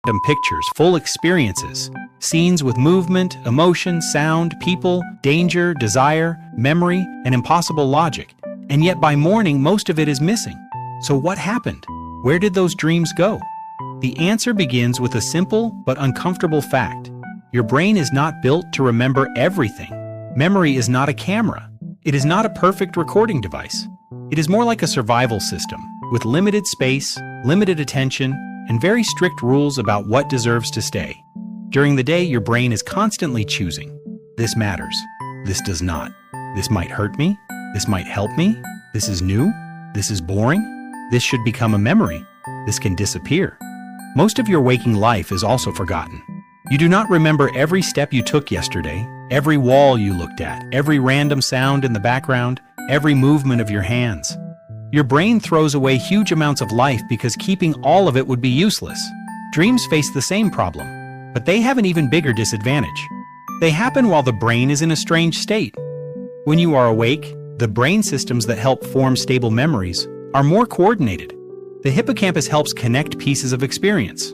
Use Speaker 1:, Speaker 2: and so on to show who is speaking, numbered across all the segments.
Speaker 1: random pictures, full experiences, scenes with movement, emotion, sound, people, danger, desire, memory, and impossible logic. And yet by morning, most of it is missing. So what happened? Where did those dreams go? The answer begins with a simple but uncomfortable fact. Your brain is not built to remember everything. Memory is not a camera. It is not a perfect recording device. It is more like a survival system, with limited space, limited attention, and very strict rules about what deserves to stay. During the day, your brain is constantly choosing. This matters. This does not. This might hurt me. This might help me. This is new. This is boring. This should become a memory. This can disappear. Most of your waking life is also forgotten. You do not remember every step you took yesterday, every wall you looked at, every random sound in the background, every movement of your hands. Your brain throws away huge amounts of life because keeping all of it would be useless. Dreams face the same problem, but they have an even bigger disadvantage. They happen while the brain is in a strange state. When you are awake, the brain systems that help form stable memories are more coordinated. The hippocampus helps connect pieces of experience.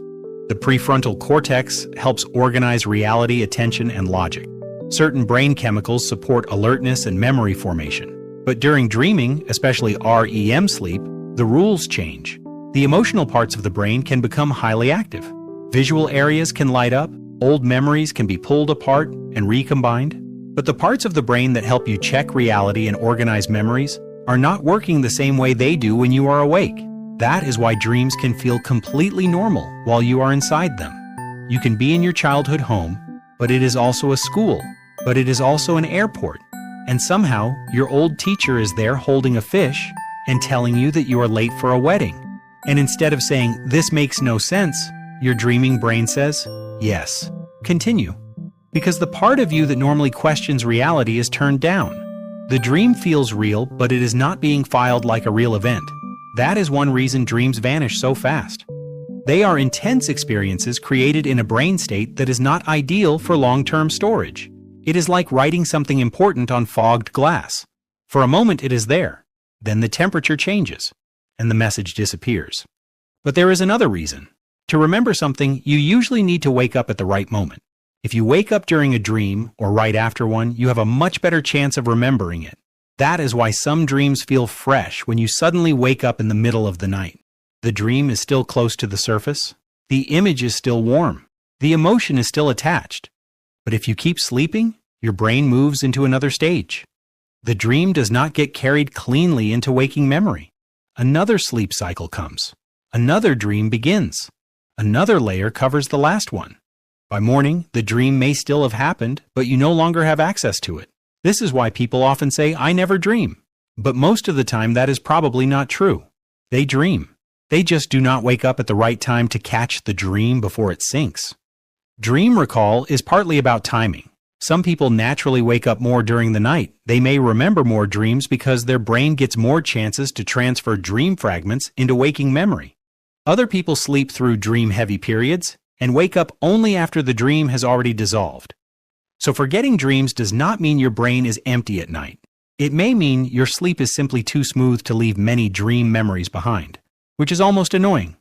Speaker 1: The prefrontal cortex helps organize reality, attention, and logic. Certain brain chemicals support alertness and memory formation. But during dreaming, especially REM sleep, the rules change. The emotional parts of the brain can become highly active. Visual areas can light up, old memories can be pulled apart and recombined. But the parts of the brain that help you check reality and organize memories are not working the same way they do when you are awake. That is why dreams can feel completely normal while you are inside them. You can be in your childhood home, but it is also a school, but it is also an airport. And somehow, your old teacher is there holding a fish and telling you that you are late for a wedding. And instead of saying, "This makes no sense," your dreaming brain says, "Yes, continue." Because the part of you that normally questions reality is turned down. The dream feels real, but it is not being filed like a real event. That is one reason dreams vanish so fast. They are intense experiences created in a brain state that is not ideal for long-term storage. It is like writing something important on fogged glass. For a moment it is there, then the temperature changes, and the message disappears. But there is another reason. To remember something, you usually need to wake up at the right moment. If you wake up during a dream, or right after one, you have a much better chance of remembering it. That is why some dreams feel fresh when you suddenly wake up in the middle of the night. The dream is still close to the surface. The image is still warm. The emotion is still attached. But if you keep sleeping, your brain moves into another stage. The dream does not get carried cleanly into waking memory. Another sleep cycle comes. Another dream begins. Another layer covers the last one. By morning, the dream may still have happened, but you no longer have access to it. This is why people often say, "I never dream." But most of the time that is probably not true. They dream. They just do not wake up at the right time to catch the dream before it sinks. Dream recall is partly about timing. Some people naturally wake up more during the night. They may remember more dreams because their brain gets more chances to transfer dream fragments into waking memory. Other people sleep through dream-heavy periods and wake up only after the dream has already dissolved. So forgetting dreams does not mean your brain is empty at night. It may mean your sleep is simply too smooth to leave many dream memories behind, which is almost annoying.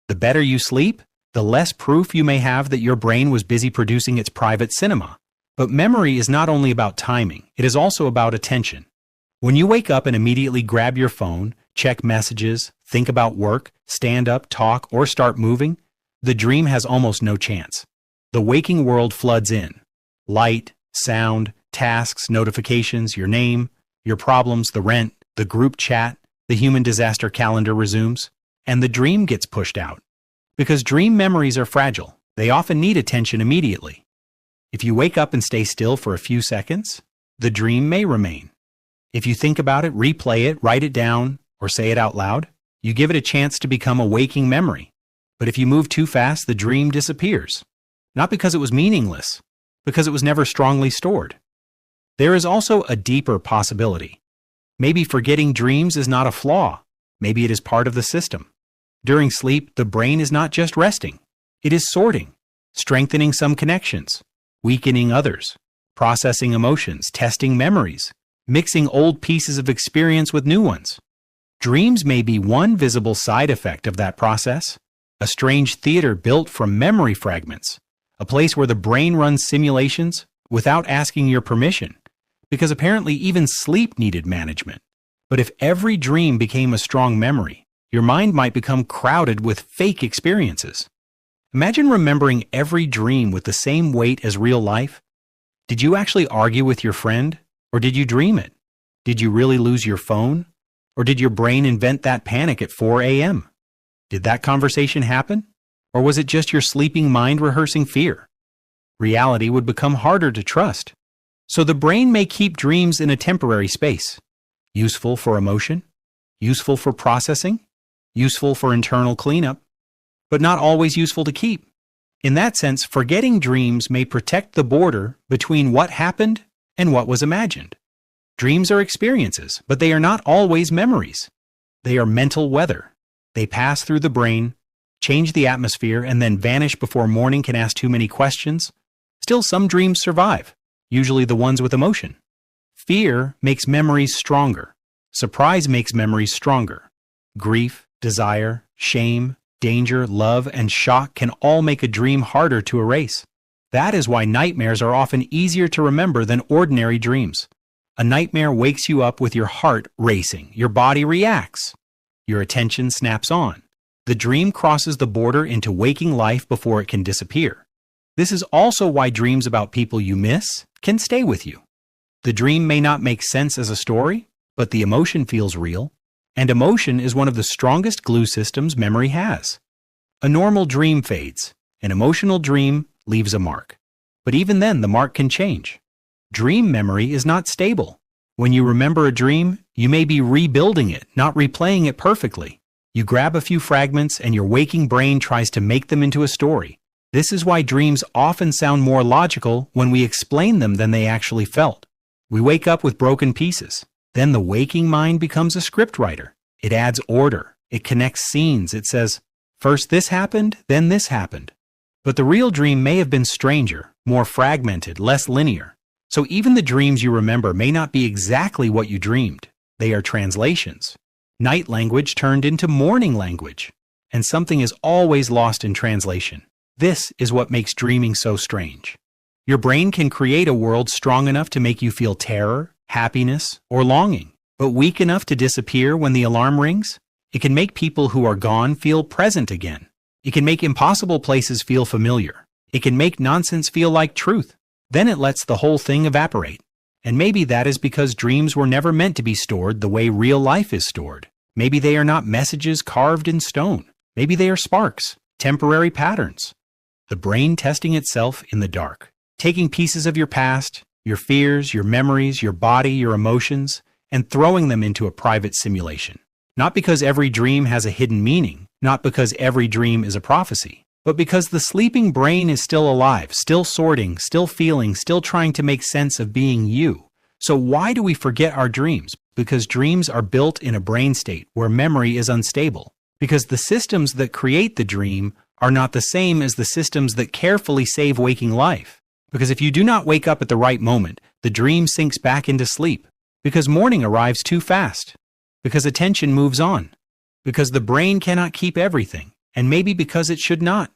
Speaker 1: The better you sleep, the less proof you may have that your brain was busy producing its private cinema. But memory is not only about timing, it is also about attention. When you wake up and immediately grab your phone, check messages, think about work, stand up, talk, or start moving, the dream has almost no chance. The waking world floods in. Light, sound, tasks, notifications, your name, your problems, the rent, the group chat, the human disaster calendar resumes, and the dream gets pushed out. Because dream memories are fragile, they often need attention immediately. If you wake up and stay still for a few seconds, the dream may remain. If you think about it, replay it, write it down, or say it out loud, you give it a chance to become a waking memory. But if you move too fast, the dream disappears. Not because it was meaningless, because it was never strongly stored. There is also a deeper possibility. Maybe forgetting dreams is not a flaw. Maybe it is part of the system. During sleep, the brain is not just resting. It is sorting, strengthening some connections, weakening others, processing emotions, testing memories, mixing old pieces of experience with new ones. Dreams may be one visible side effect of that process, a strange theater built from memory fragments, a place where the brain runs simulations without asking your permission, because apparently even sleep needed management. But if every dream became a strong memory, your mind might become crowded with fake experiences. Imagine remembering every dream with the same weight as real life. Did you actually argue with your friend, or did you dream it? Did you really lose your phone, or did your brain invent that panic at 4 a.m.? Did that conversation happen, or was it just your sleeping mind rehearsing fear? Reality would become harder to trust. So the brain may keep dreams in a temporary space, useful for emotion, useful for processing, useful for internal cleanup, but not always useful to keep. In that sense, forgetting dreams may protect the border between what happened and what was imagined. Dreams are experiences, but they are not always memories. They are mental weather. They pass through the brain, change the atmosphere, and then vanish before morning can ask too many questions. Still, some dreams survive, usually the ones with emotion. Fear makes memories stronger. Surprise makes memories stronger. Grief, desire, shame, danger, love, and shock can all make a dream harder to erase. That is why nightmares are often easier to remember than ordinary dreams. A nightmare wakes you up with your heart racing, your body reacts, your attention snaps on. The dream crosses the border into waking life before it can disappear. This is also why dreams about people you miss can stay with you. The dream may not make sense as a story, but the emotion feels real, and emotion is one of the strongest glue systems memory has. A normal dream fades. An emotional dream leaves a mark. But even then, the mark can change. Dream memory is not stable. When you remember a dream, you may be rebuilding it, not replaying it perfectly. You grab a few fragments and your waking brain tries to make them into a story. This is why dreams often sound more logical when we explain them than they actually felt. We wake up with broken pieces. Then the waking mind becomes a scriptwriter. It adds order. It connects scenes. It says, first this happened, then this happened. But the real dream may have been stranger, more fragmented, less linear. So even the dreams you remember may not be exactly what you dreamed. They are translations. Night language turned into morning language. And something is always lost in translation. This is what makes dreaming so strange. Your brain can create a world strong enough to make you feel terror, happiness, or longing, but weak enough to disappear when the alarm rings. It can make people who are gone feel present again. It can make impossible places feel familiar. It can make nonsense feel like truth. Then it lets the whole thing evaporate. And maybe that is because dreams were never meant to be stored the way real life is stored. Maybe they are not messages carved in stone. Maybe they are sparks, temporary patterns. The brain testing itself in the dark, taking pieces of your past, your fears, your memories, your body, your emotions, and throwing them into a private simulation. Not because every dream has a hidden meaning, not because every dream is a prophecy, but because the sleeping brain is still alive, still sorting, still feeling, still trying to make sense of being you. So why do we forget our dreams? Because dreams are built in a brain state where memory is unstable. Because the systems that create the dream are not the same as the systems that carefully save waking life. Because if you do not wake up at the right moment, the dream sinks back into sleep. Because morning arrives too fast. Because attention moves on. Because the brain cannot keep everything, and maybe because it should not.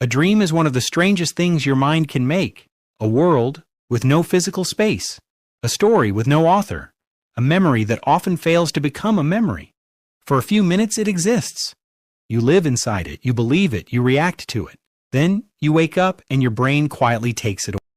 Speaker 1: A dream is one of the strangest things your mind can make. A world with no physical space. A story with no author. A memory that often fails to become a memory. For a few minutes it exists. You live inside it, you believe it, you react to it. Then you wake up and your brain quietly takes it away.